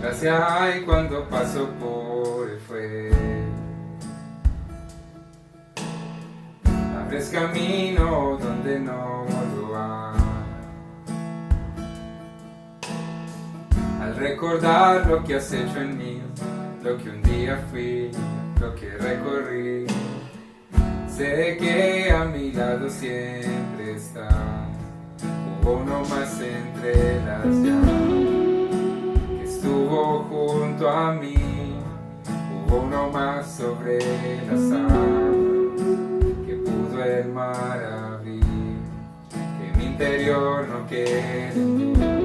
Gracia hay cuando paso por el fuego. Abres camino donde no lo hay. Al recordar lo que has hecho en mí, lo que un día fui, lo que recorrí, sé que a mi lado siempre estás. Hubo uno más entre las llamas que estuvo junto a mí. Hubo uno más sobre las aguas que pudo el mar abrir. Que mi interior no quede en dudas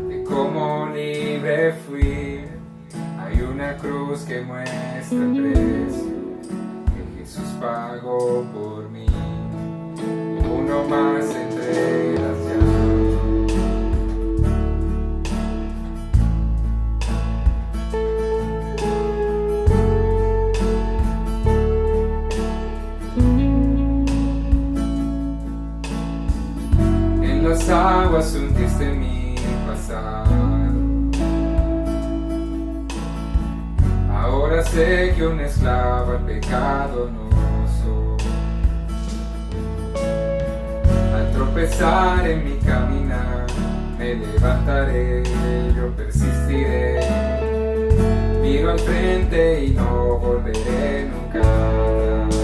de cómo libre fui. Hay una cruz que muestra el precio que Jesús pagó por mí. Uno más entre las llamas. En las aguas hundiste mi pasado. Ahora sé que un esclavo al pecado no soy. Al tropezar en mi caminar, me levantaré, yo persistiré. Miro al frente y no volveré nunca atrás.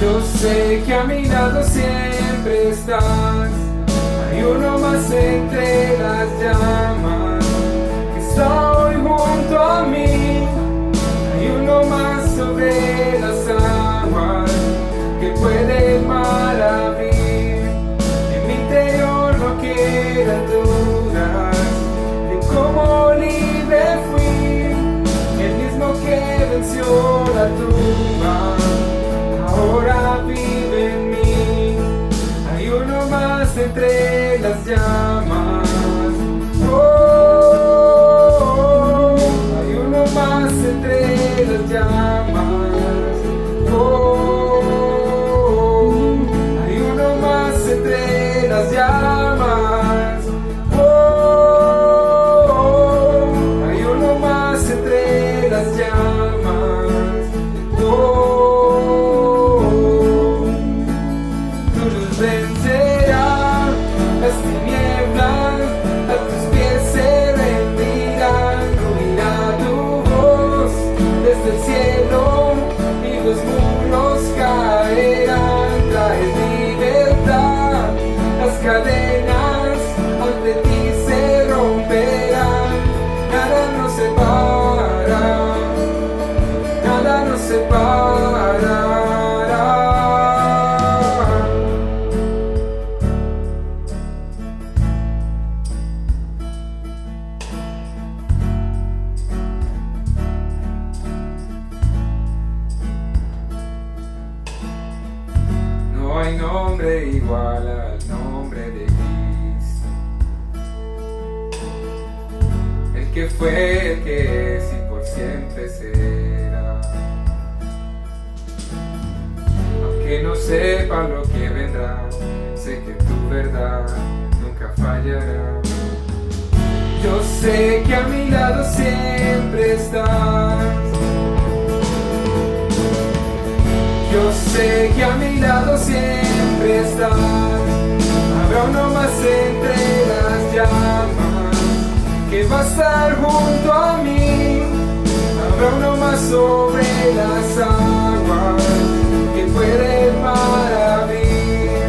Yo sé que a mi lado siempre estás. Hay uno más entre las llamas que está hoy junto a mí. Hay uno más sobre las aguas que puede el mar abrir. En mi interior no quedan dudas de cómo libre fui. El mismo que venció la tumba ahora vive en mí. Hay uno más entre las llamas. Oh, hay uno más entre las llamas. Oh, hay uno más entre las llamas. Oh, hay uno más entre las llamas. Vencerá las tinieblas, a tus pies se rendirán. Oirá tu voz desde el cielo y los muros caerán. Traes libertad, las cadenas ante ti se romperán. Nada nos separa, nada nos separa. No hay nombre igual al nombre de Cristo, el que fue, el que es y por siempre será. Aunque no sepa lo que vendrá, sé que tu verdad nunca fallará. Yo sé que a mi lado siempre estás. Yo sé que a mi lado siempre estás. Habrá uno más entre las llamas que va a estar junto a mí. Habrá uno más sobre las aguas que puede el mar abrir.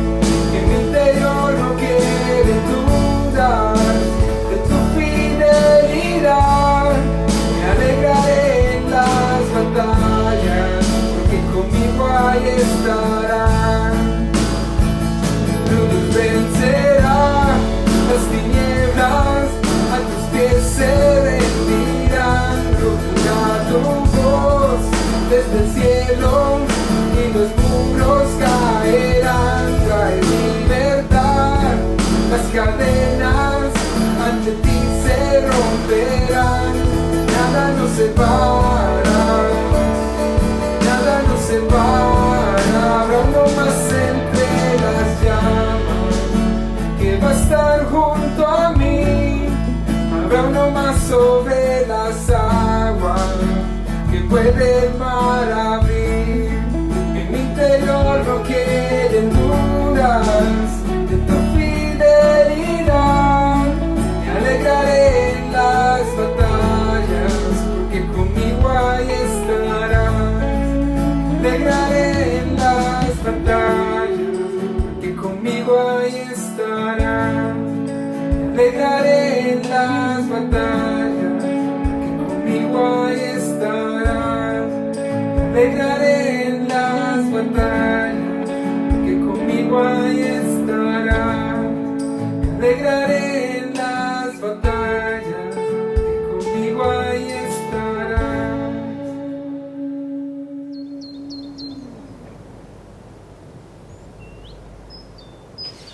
En mi interior no quiere dudar de tu fidelidad. Me alegraré en las batallas, conmigo ahí estará. Tu luz vencerá las tinieblas, a tus pies se rendirán. Rugirá tu voz desde el cielo y los muros caerán. Trae libertad, las cadenas ante ti se romperán. Nada nos separa, nada nos separa. Habrá uno más entre las llamas que va a estar junto a mí. Habrá uno más sobre las aguas que puede el mar abrir. En mi interior no quieren dudas de tu fidelidad. Me alegraré en las batallas porque conmigo ahí estarás. Me alegraré en las batallas porque conmigo ahí estarás. Me alegraré en las batallas porque conmigo ahí estarás. Me alegraré en las batallas porque conmigo ahí estarás. Me alegraré en las batallas porque conmigo ahí estarás.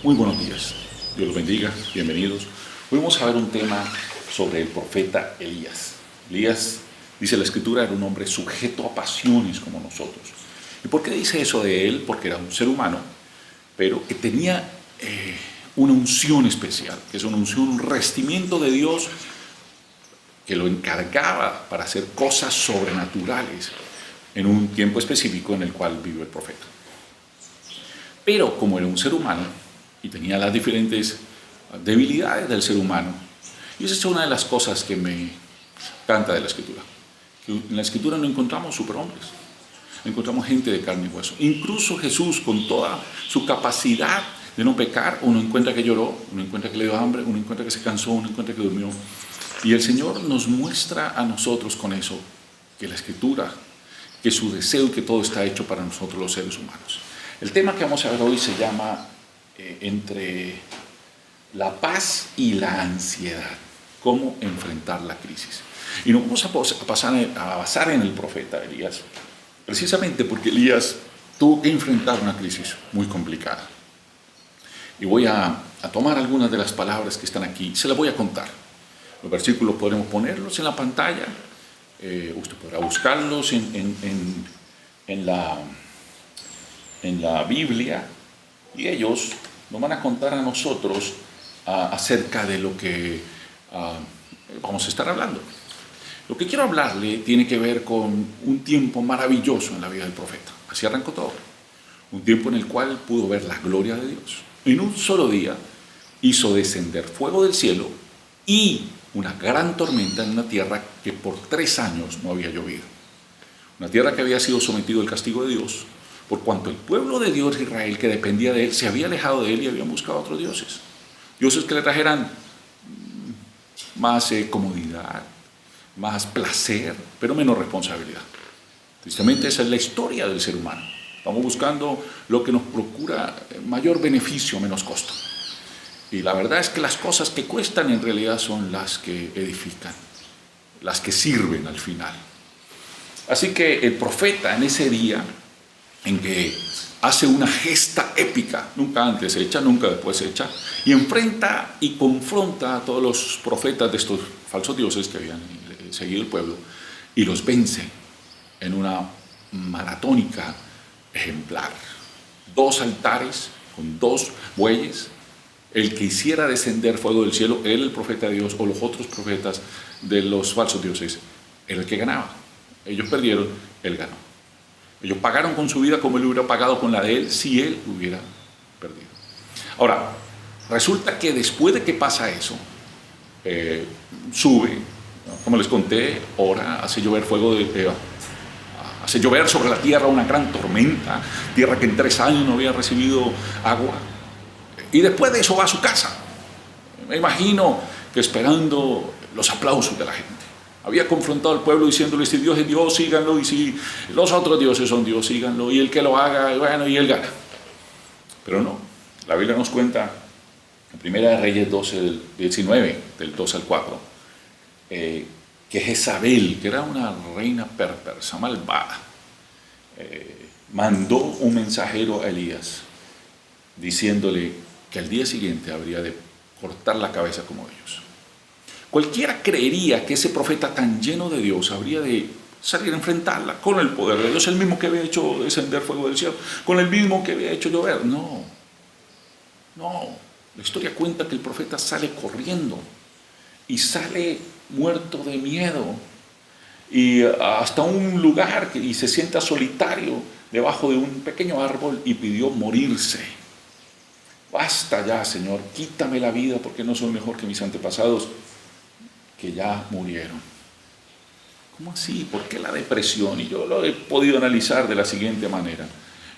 Muy buenos días, Dios los bendiga, bienvenidos. Hoy vamos a ver un tema sobre el profeta Elías. Elías, dice la Escritura, era un hombre sujeto a pasiones como nosotros. ¿Y por qué dice eso de él? Porque era un ser humano, pero que tenía una unción especial, que es una unción, un revestimiento de Dios que lo encargaba para hacer cosas sobrenaturales en un tiempo específico en el cual vivió el profeta. Pero como era un ser humano y tenía las diferentes debilidades del ser humano, y esa es una de las cosas que me encanta de la Escritura, que en la Escritura no encontramos superhombres, encontramos gente de carne y hueso. Incluso Jesús, con toda su capacidad de no pecar, uno encuentra que lloró, uno encuentra que le dio hambre, uno encuentra que se cansó, uno encuentra que durmió. Y el Señor nos muestra a nosotros con eso que la Escritura, que su deseo, que todo está hecho para nosotros los seres humanos. El tema que vamos a ver hoy se llama entre la paz y la ansiedad, cómo enfrentar la crisis. Y nos vamos a basar en el profeta Elías, precisamente porque Elías tuvo que enfrentar una crisis muy complicada. Y voy a tomar algunas de las palabras que están aquí, se las voy a contar. Los versículos podremos ponerlos en la pantalla, usted podrá buscarlos en la Biblia, y ellos nos van a contar a nosotros acerca de lo que vamos a estar hablando. Lo que quiero hablarle tiene que ver con un tiempo maravilloso en la vida del profeta. Así arrancó todo. Un tiempo en el cual pudo ver la gloria de Dios. En un solo día hizo descender fuego del cielo y una gran tormenta en una tierra que por 3 años no había llovido. Una tierra que había sido sometido al castigo de Dios, por cuanto el pueblo de Dios, Israel, que dependía de él, se había alejado de él y habían buscado otros dioses. Dioses que le trajeran más comodidad, más placer, pero menos responsabilidad. Tristemente esa es la historia del ser humano. Estamos buscando lo que nos procura mayor beneficio, menos costo. Y la verdad es que las cosas que cuestan en realidad son las que edifican, las que sirven al final. Así que el profeta en ese día en que hace una gesta épica, nunca antes hecha, nunca después hecha, y enfrenta y confronta a todos los profetas de estos falsos dioses que habían seguido el pueblo, y los vence en una maratónica ejemplar. 2 altares con 2 bueyes. El que hiciera descender fuego del cielo, él, el profeta de Dios, o los otros profetas de los falsos dioses, era el que ganaba. Ellos perdieron, él ganó. Ellos pagaron con su vida como él hubiera pagado con la de él si él hubiera perdido. Ahora, resulta que después de que pasa eso, sube, ¿no? Como les conté, ora, hace llover hace llover sobre la tierra una gran tormenta, tierra que en 3 años no había recibido agua. Y después de eso va a su casa. Me imagino que esperando los aplausos de la gente. Había confrontado al pueblo diciéndole: si Dios es Dios, síganlo, y si los otros dioses son Dios, síganlo, y el que lo haga, bueno, y él gana. Pero no, la Biblia nos cuenta en Primera de Reyes 12, 19, del 2 al 4, que Jezabel, que era una reina perversa, malvada, mandó un mensajero a Elías diciéndole que al día siguiente habría de cortar la cabeza como ellos. Cualquiera creería que ese profeta tan lleno de Dios habría de salir a enfrentarla con el poder de Dios, el mismo que había hecho descender fuego del cielo, con el mismo que había hecho llover. No, la historia cuenta que el profeta sale corriendo y sale muerto de miedo y hasta un lugar y se sienta solitario debajo de un pequeño árbol y pidió morirse. Basta ya, Señor, quítame la vida porque no soy mejor que mis antepasados que ya murieron. ¿Cómo así? ¿Por qué la depresión? Y yo lo he podido analizar de la siguiente manera.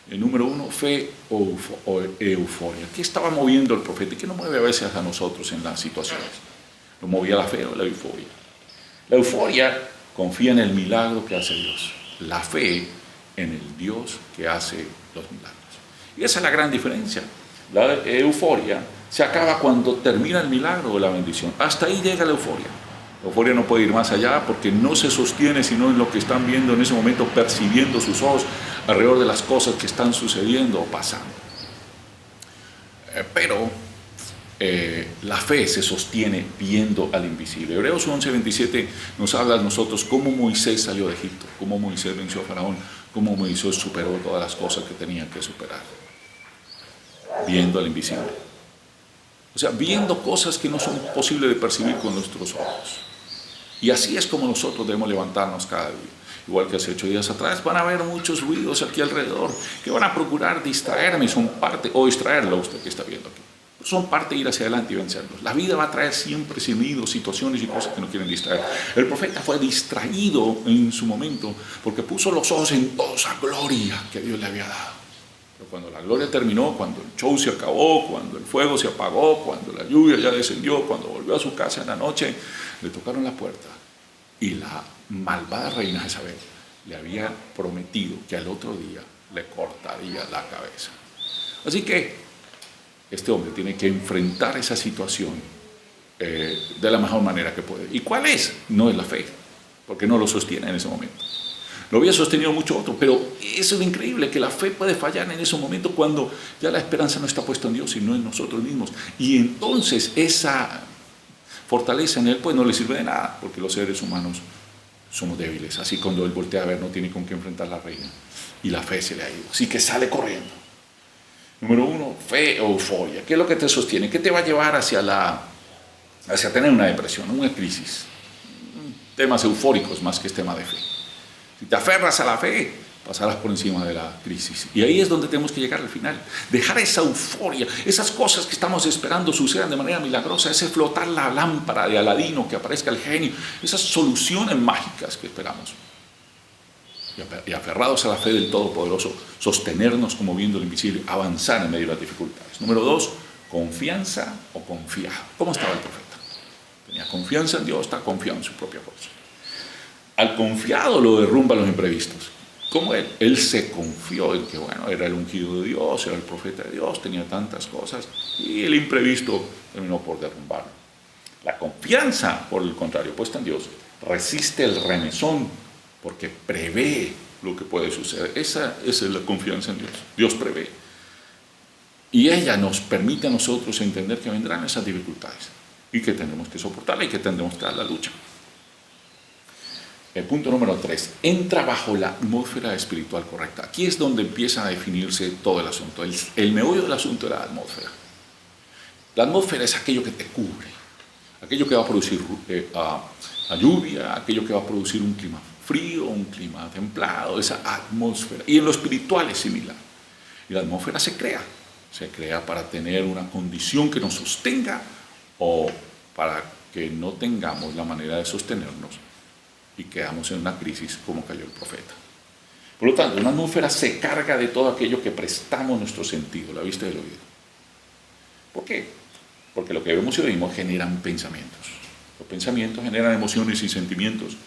El número uno, fe o euforia. ¿Qué estaba moviendo el profeta? ¿Y qué nos mueve a veces a nosotros en las situaciones? ¿Lo movía la fe o la euforia? La euforia confía en el milagro que hace Dios. La fe en el Dios que hace los milagros. Y esa es la gran diferencia. La euforia se acaba cuando termina el milagro o la bendición. Hasta ahí llega la euforia. La euforia no puede ir más allá porque no se sostiene sino en lo que están viendo en ese momento, percibiendo sus ojos alrededor de las cosas que están sucediendo o pasando. Pero la fe se sostiene viendo al invisible. Hebreos 11:27 nos habla a nosotros cómo Moisés salió de Egipto, cómo Moisés venció a Faraón, cómo Moisés superó todas las cosas que tenía que superar. Viendo al invisible. O sea, viendo cosas que no son posibles de percibir con nuestros ojos. Y así es como nosotros debemos levantarnos cada día. Igual que hace 8 días atrás, van a haber muchos ruidos aquí alrededor que van a procurar distraerme, son parte, o distraerlo a usted que está viendo aquí. Son parte de ir hacia adelante y vencerlos. La vida va a traer siempre sonidos, situaciones y cosas que nos quieren distraer. El profeta fue distraído en su momento porque puso los ojos en toda esa gloria que Dios le había dado. Pero cuando la gloria terminó, cuando el show se acabó, cuando el fuego se apagó, cuando la lluvia ya descendió, cuando volvió a su casa en la noche, le tocaron la puerta y la malvada reina Jezabel le había prometido que al otro día le cortaría la cabeza. Así que este hombre tiene que enfrentar esa situación de la mejor manera que puede. ¿Y cuál es? No es la fe, porque no lo sostiene en ese momento. Lo había sostenido mucho otro, pero eso es lo increíble, que la fe puede fallar en ese momento cuando ya la esperanza no está puesta en Dios, sino en nosotros mismos. Y entonces esa fortaleza en él pues no le sirve de nada, porque los seres humanos somos débiles. Así cuando él voltea a ver no tiene con qué enfrentar a la reina y la fe se le ha ido. Así que sale corriendo. Número 1, fe o euforia. ¿Qué es lo que te sostiene? ¿Qué te va a llevar hacia tener una depresión, una crisis? Temas eufóricos más que tema de fe. Si te aferras a la fe, pasarás por encima de la crisis. Y ahí es donde tenemos que llegar al final. Dejar esa euforia, esas cosas que estamos esperando sucedan de manera milagrosa, ese flotar la lámpara de Aladino, que aparezca el genio, esas soluciones mágicas que esperamos. Y aferrados a la fe del Todopoderoso, sostenernos como viendo lo invisible, avanzar en medio de las dificultades. Número 2, confianza o confiado. ¿Cómo estaba el profeta? Tenía confianza en Dios, está confiado en su propia fuerza. Al confiado lo derrumban los imprevistos. Como él se confió en que, bueno, era el ungido de Dios, era el profeta de Dios, tenía tantas cosas, y el imprevisto terminó por derrumbarlo. La confianza, por el contrario, puesta en Dios, resiste el remesón, porque prevé lo que puede suceder. Esa es la confianza en Dios. Dios prevé. Y ella nos permite a nosotros entender que vendrán esas dificultades, y que tendremos que soportarla y que tendremos que dar la lucha. El punto número 3, entra bajo la atmósfera espiritual correcta. Aquí es donde empieza a definirse todo el asunto. El meollo del asunto es la atmósfera. La atmósfera es aquello que te cubre, aquello que va a producir lluvia, aquello que va a producir un clima frío, un clima templado, esa atmósfera. Y en lo espiritual es similar. Y la atmósfera se crea para tener una condición que nos sostenga o para que no tengamos la manera de sostenernos y quedamos en una crisis como cayó el profeta. Por lo tanto, una atmósfera se carga de todo aquello que prestamos nuestro sentido, la vista y el oído. ¿Por qué? Porque lo que vemos y oímos generan pensamientos. Los pensamientos generan emociones y sentimientos.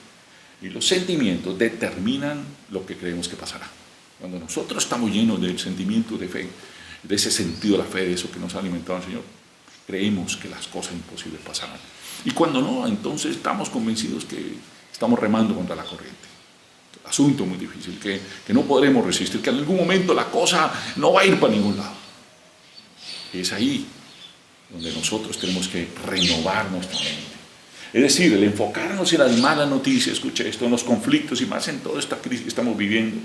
Y los sentimientos determinan lo que creemos que pasará. Cuando nosotros estamos llenos del sentimiento de fe, de ese sentido de la fe, de eso que nos ha alimentado el Señor, creemos que las cosas imposibles pasarán. Y cuando no, entonces estamos convencidos que estamos remando contra la corriente. Asunto muy difícil, que no podremos resistir, que en algún momento la cosa no va a ir para ningún lado. Y es ahí donde nosotros tenemos que renovar nuestra mente. Es decir, el enfocarnos en las malas noticias, escuche esto, en los conflictos y más en toda esta crisis que estamos viviendo,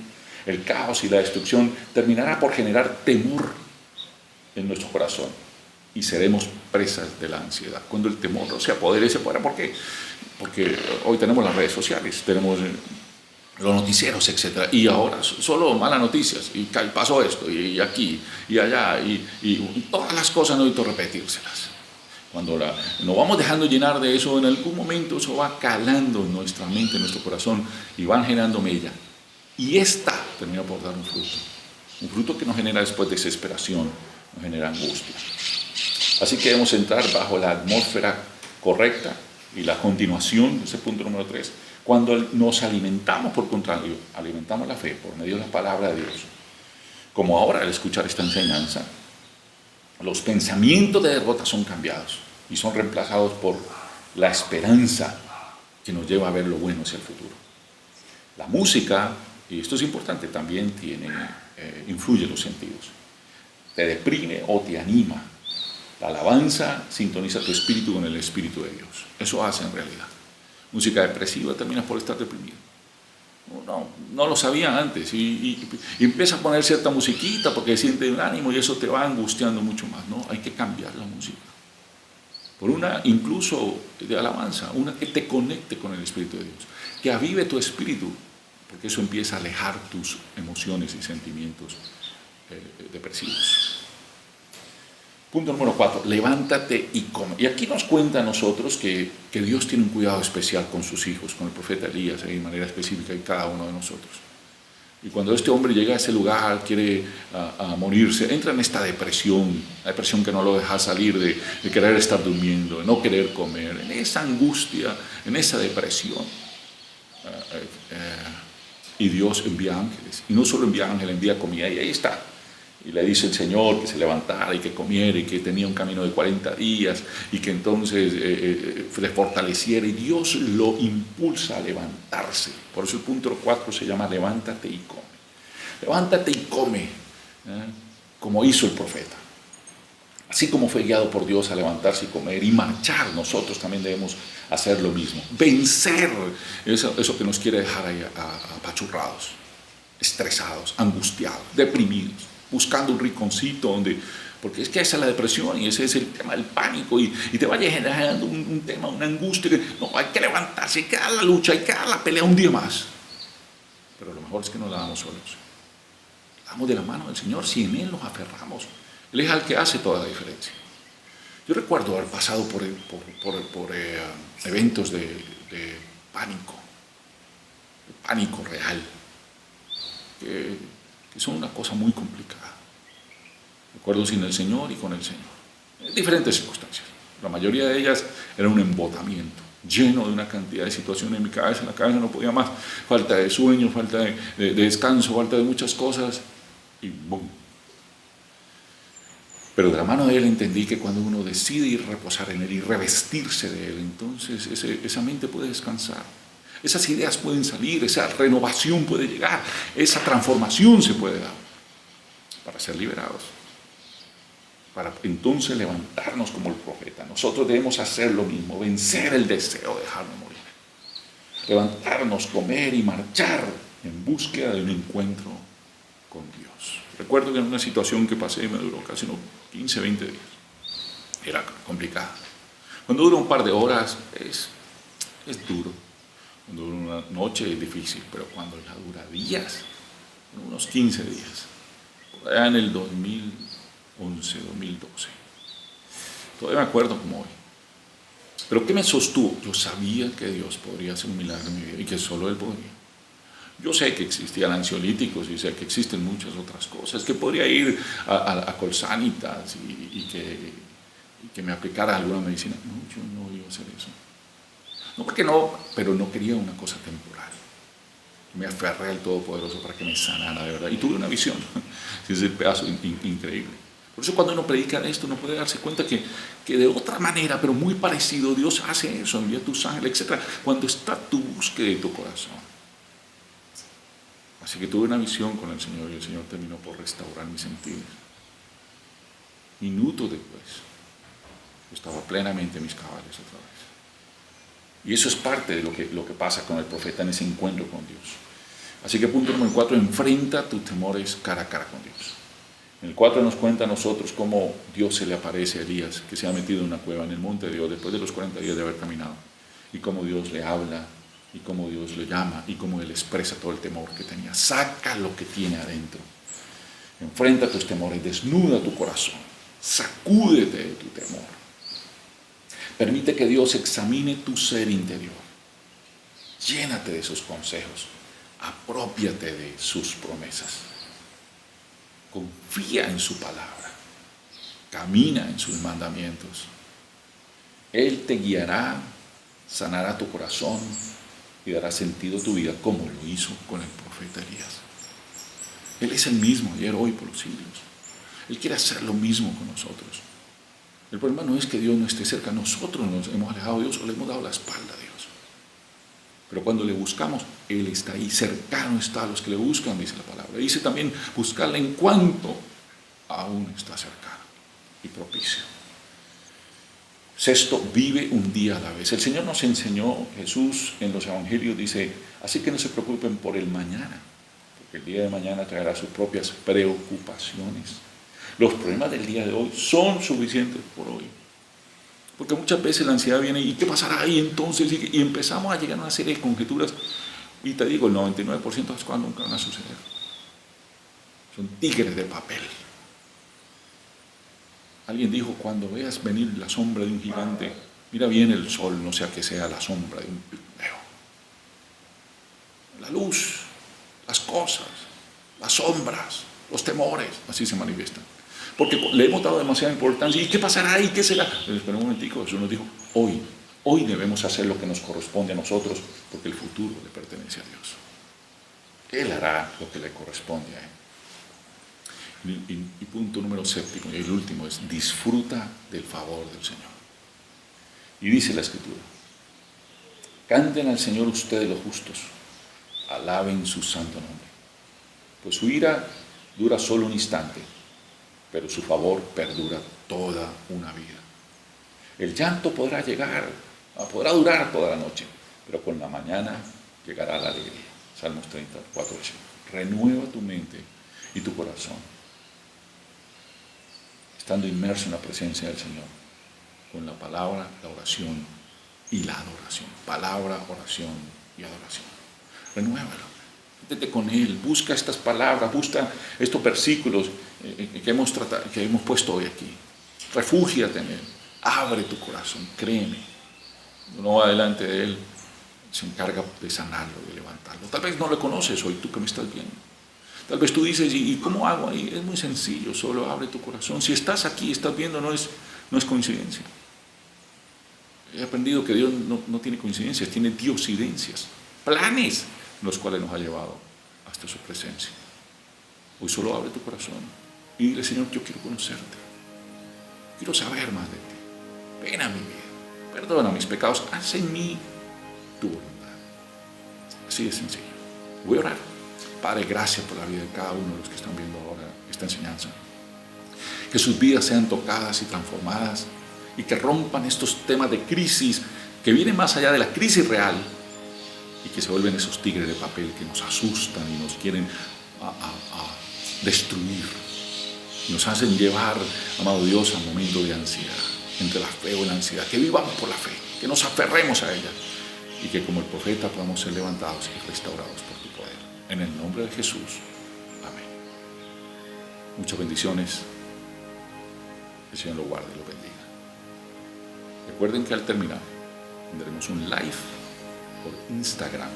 el caos y la destrucción, terminará por generar temor en nuestro corazón. y seremos presas de la ansiedad. Cuando el temor se apodere, se apodera. ¿Por qué? Porque hoy tenemos las redes sociales, tenemos los noticieros, etc. Y ahora solo malas noticias, y pasó esto, y aquí, y allá, y todas las cosas no necesito repetírselas. Cuando nos vamos dejando llenar de eso, en algún momento eso va calando en nuestra mente, en nuestro corazón, y van generando mella. Y esta termina por dar un fruto que nos genera después desesperación, nos genera angustia. Así que debemos entrar bajo la atmósfera correcta y la continuación, ese punto número 3, cuando nos alimentamos, por contrario, alimentamos la fe por medio de la palabra de Dios. Como ahora al escuchar esta enseñanza, los pensamientos de derrota son cambiados y son reemplazados por la esperanza que nos lleva a ver lo bueno hacia el futuro. La música, y esto es importante, también influye en los sentidos. Te deprime o te anima. La alabanza sintoniza tu espíritu con el espíritu de Dios. Eso hace en realidad. Música depresiva termina por estar deprimido. No lo sabía antes y empieza a poner cierta musiquita porque siente un ánimo y eso te va angustiando mucho más. No, hay que cambiar la música por una incluso de alabanza, una que te conecte con el Espíritu de Dios, que avive tu espíritu, porque eso empieza a alejar tus emociones y sentimientos depresivos. Punto número 4, levántate y come. Y aquí nos cuenta a nosotros que Dios tiene un cuidado especial con sus hijos, con el profeta Elías, de manera específica, y cada uno de nosotros. Y cuando este hombre llega a ese lugar, quiere morirse, entra en esta depresión, la depresión que no lo deja salir de querer estar durmiendo, de no querer comer, en esa angustia, en esa depresión. Y Dios envía ángeles, y no solo envía ángeles, envía comida, y ahí está. Y le dice el Señor que se levantara y que comiera y que tenía un camino de 40 días y que entonces le fortaleciera, y Dios lo impulsa a levantarse. Por eso el punto 4 se llama levántate y come. Levántate y come, como hizo el profeta. Así como fue guiado por Dios a levantarse y comer y marchar, nosotros también debemos hacer lo mismo. Vencer eso que nos quiere dejar ahí apachurrados, estresados, angustiados, deprimidos, buscando un rinconcito porque es que esa es la depresión y ese es el tema del pánico y te vaya generando un tema, una angustia. No, hay que levantarse, hay que dar la lucha, hay que dar la pelea un día más. Pero lo mejor es que no la damos solos. La damos de la mano del Señor, si en Él nos aferramos. Él es el que hace toda la diferencia. Yo recuerdo haber pasado por eventos de pánico real, que son una cosa muy complicada. Recuerdo sin el Señor y con el Señor. En diferentes circunstancias. La mayoría de ellas era un embotamiento, lleno de una cantidad de situaciones en mi cabeza. En la cabeza no podía más. Falta de sueño, falta de descanso, falta de muchas cosas. Y ¡bum! Pero de la mano de Él entendí que cuando uno decide ir a reposar en Él y revestirse de Él, entonces esa mente puede descansar. Esas ideas pueden salir, esa renovación puede llegar, esa transformación se puede dar para ser liberados. Para entonces levantarnos como el profeta. Nosotros debemos hacer lo mismo, vencer el deseo de dejarnos morir. Levantarnos, comer y marchar en búsqueda de un encuentro con Dios. Recuerdo que en una situación que pasé me duró casi unos 15, 20 días. Era complicada. Cuando dura un par de horas es duro. Cuando dura una noche es difícil, pero cuando ya dura días, unos 15 días, por allá en el 2011, 2012. Todavía me acuerdo como hoy. Pero ¿qué me sostuvo? Yo sabía que Dios podría hacer un milagro en mi vida y que solo Él podría. Yo sé que existían ansiolíticos y sé que existen muchas otras cosas, que podría ir a Colsanitas y que me aplicara alguna medicina. No, yo no iba a hacer eso. No porque no, pero no quería una cosa temporal. Me aferré al Todopoderoso para que me sanara de verdad. Y tuve una visión, es el pedazo increíble. Por eso cuando uno predica esto, uno puede darse cuenta que de otra manera, pero muy parecido, Dios hace eso, envía tus ángeles, etc. Cuando está tu búsqueda de tu corazón. Así que tuve una visión con el Señor y el Señor terminó por restaurar mis sentidos. Minutos después, yo estaba plenamente en mis cabales otra vez. Y eso es parte de lo que pasa con el profeta en ese encuentro con Dios. Así que punto número 4, enfrenta tus temores cara a cara con Dios. En el 4 nos cuenta a nosotros cómo Dios se le aparece a Elías, que se ha metido en una cueva en el monte de Dios después de los 40 días de haber caminado, y cómo Dios le habla, y cómo Dios le llama, y cómo Él expresa todo el temor que tenía. Saca lo que tiene adentro. Enfrenta tus temores, desnuda tu corazón, sacúdete de tu temor. Permite que Dios examine tu ser interior. Llénate de sus consejos, aprópiate de sus promesas. Confía en su palabra, camina en sus mandamientos. Él te guiará, sanará tu corazón y dará sentido a tu vida como lo hizo con el profeta Elías. Él es el mismo ayer, hoy, por los siglos. Él quiere hacer lo mismo con nosotros. El problema no es que Dios no esté cerca, nosotros nos hemos alejado de Dios o le hemos dado la espalda a Dios. Pero cuando le buscamos, Él está ahí, cercano está a los que le buscan, dice la palabra. Dice también buscarle en cuanto aún está cercano y propicio. Sexto, vive un día a la vez. El Señor nos enseñó, Jesús en los evangelios dice, así que no se preocupen por el mañana, porque el día de mañana traerá sus propias preocupaciones. Los problemas del día de hoy son suficientes por hoy. Porque muchas veces la ansiedad viene, ¿y qué pasará ahí entonces? Y empezamos a llegar a una serie de conjeturas, y te digo, el 99% de las cosas nunca van a suceder. Son tigres de papel. Alguien dijo, cuando veas venir la sombra de un gigante, mira bien el sol, no sea que sea la sombra de un pigmeo. La luz, las cosas, las sombras, los temores, así se manifiestan. Porque le hemos dado demasiada importancia. ¿Y qué pasará? ¿Y qué será? Pero espera un momentico, Jesús nos dijo, hoy debemos hacer lo que nos corresponde a nosotros, porque el futuro le pertenece a Dios. Él hará lo que le corresponde a Él. Y punto número séptimo, y el último, es disfruta del favor del Señor. Y dice la Escritura, canten al Señor ustedes los justos, alaben su santo nombre, pues su ira dura solo un instante, pero su favor perdura toda una vida. El llanto podrá durar toda la noche, pero con la mañana llegará la alegría. Salmos 34, 8. Renueva tu mente y tu corazón, estando inmerso en la presencia del Señor, con la palabra, la oración y la adoración. Palabra, oración y adoración. Renuévalo. Métete con Él, busca estas palabras, busca estos versículos que hemos puesto hoy aquí. Refúgiate en Él, abre tu corazón, créeme. Uno va delante de Él, se encarga de sanarlo, de levantarlo. Tal vez no lo conoces hoy, tú que me estás viendo. Tal vez tú dices, ¿y cómo hago ahí? Es muy sencillo, solo abre tu corazón. Si estás aquí, estás viendo, no es coincidencia. He aprendido que Dios no tiene coincidencias, tiene diosidencias, planes, los cuales nos ha llevado hasta su presencia. Hoy solo abre tu corazón y dile, Señor, yo quiero conocerte, quiero saber más de ti, ven a mi vida, perdona mis pecados, haz en mí tu voluntad. Así de sencillo. Voy a orar. Padre, gracias por la vida de cada uno de los que están viendo ahora esta enseñanza, que sus vidas sean tocadas y transformadas y que rompan estos temas de crisis que vienen más allá de la crisis real y que se vuelven esos tigres de papel que nos asustan y nos quieren destruir. Y nos hacen llevar, amado Dios, a momentos de ansiedad, entre la fe o la ansiedad. Que vivamos por la fe, que nos aferremos a ella y que como el profeta podamos ser levantados y restaurados por tu poder. En el nombre de Jesús. Amén. Muchas bendiciones. Que el Señor lo guarde y lo bendiga. Recuerden que al terminar tendremos un live por Instagram,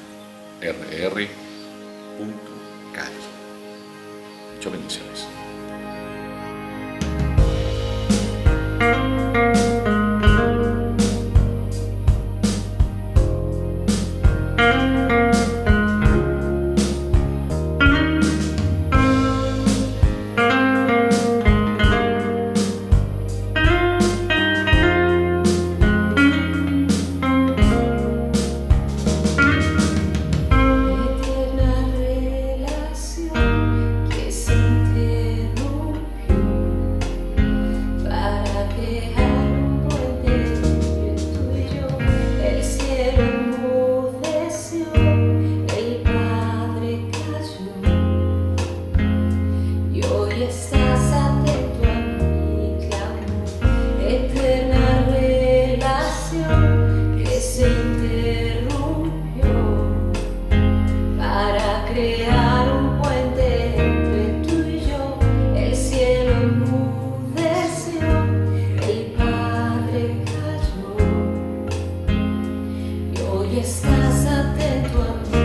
rr.cali. Muchas bendiciones. estás atento a mí,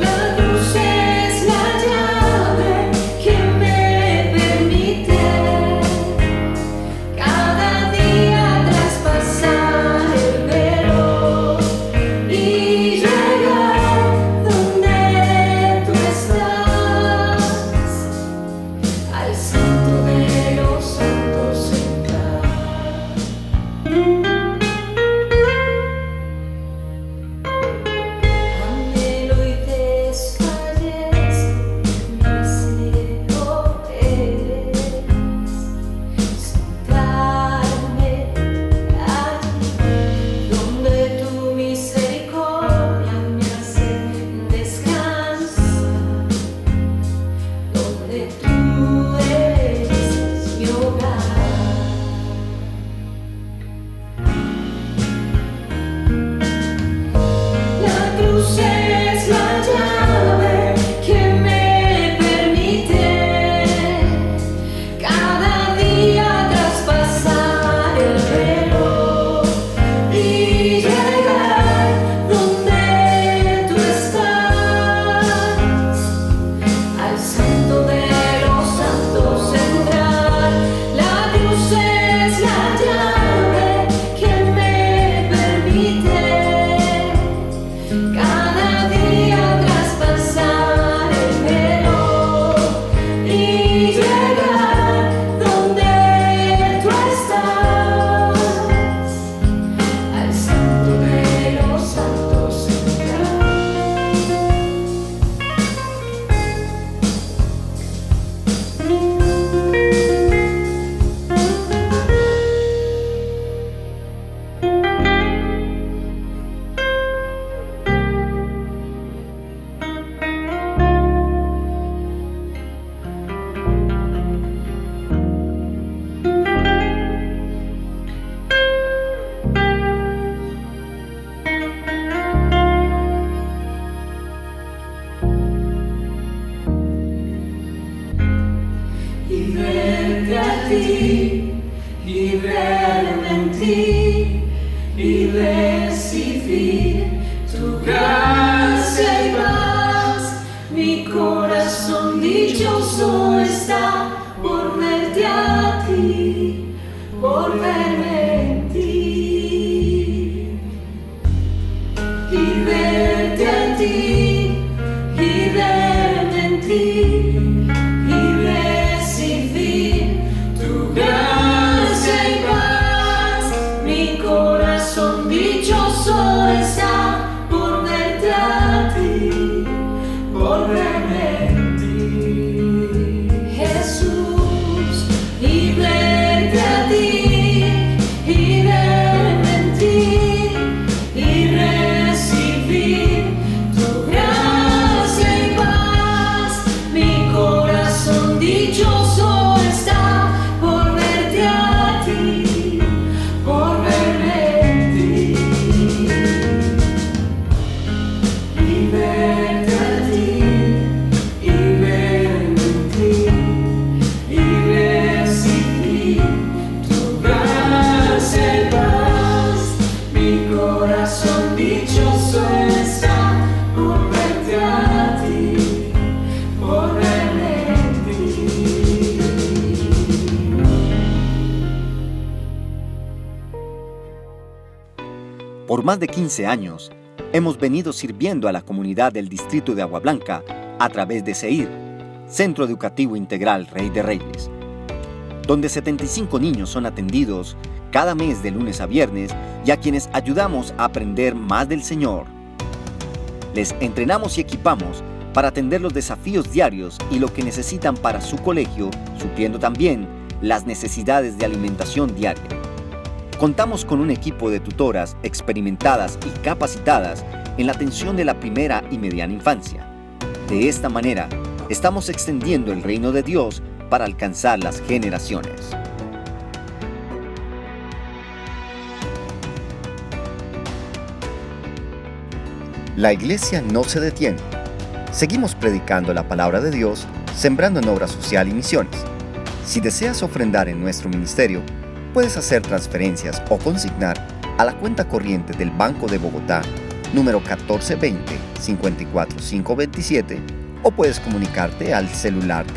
la cruz es la llave que me permite cada día traspasar el velo y llegar donde tú estás, al santo de los santos entrar. Anhelo y desfallezco, mi deseo es sentarme allí donde tu misericordia me hace descansar, donde tú eres mi hogar. La cruz es la llave que me permite cada día traspasar el velo y llegar donde tú estás, al santo de los santos entrar. La cruz es la llave que me permite cada día traspasar el velo y llegar donde tú estás, al santo de los santos entrar. Y verte a ti, y verme en ti, y recibir tu gracia y paz. Mi corazón dichoso está por verte a ti, por verme en ti. Y verte a ti, y verme en ti, y recibir tu gracia y paz. Mi corazón dichoso está por verte a ti, por verme en ti, Jesús. Y verte a ti, y verme en ti, y recibir tu gracia y paz. Mi corazón dichoso está por verte a ti, por verme en ti. Y verte a ti, y verme en ti, y recibir tu gracia y paz. Mi corazón dichoso está por verte a ti, por verme en ti. Por más de 15 años, hemos venido sirviendo a la comunidad del distrito de Agua Blanca a través de CEIR, Centro Educativo Integral Rey de Reyes, donde 75 niños son atendidos cada mes de lunes a viernes y a quienes ayudamos a aprender más del Señor. Les entrenamos y equipamos para atender los desafíos diarios y lo que necesitan para su colegio, supliendo también las necesidades de alimentación diaria. Contamos con un equipo de tutoras experimentadas y capacitadas en la atención de la primera y mediana infancia. De esta manera, estamos extendiendo el reino de Dios para alcanzar las generaciones. La iglesia no se detiene. Seguimos predicando la palabra de Dios, sembrando en obra social y misiones. Si deseas ofrendar en nuestro ministerio, puedes hacer transferencias o consignar a la cuenta corriente del Banco de Bogotá, número 1420-54527, o puedes comunicarte al celular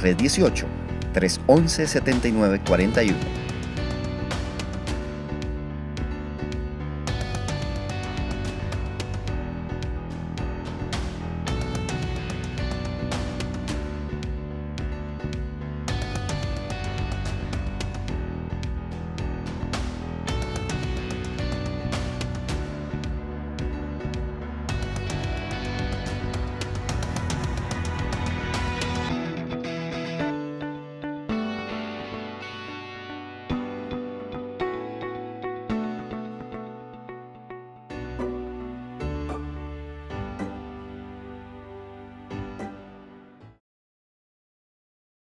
318-311-7941.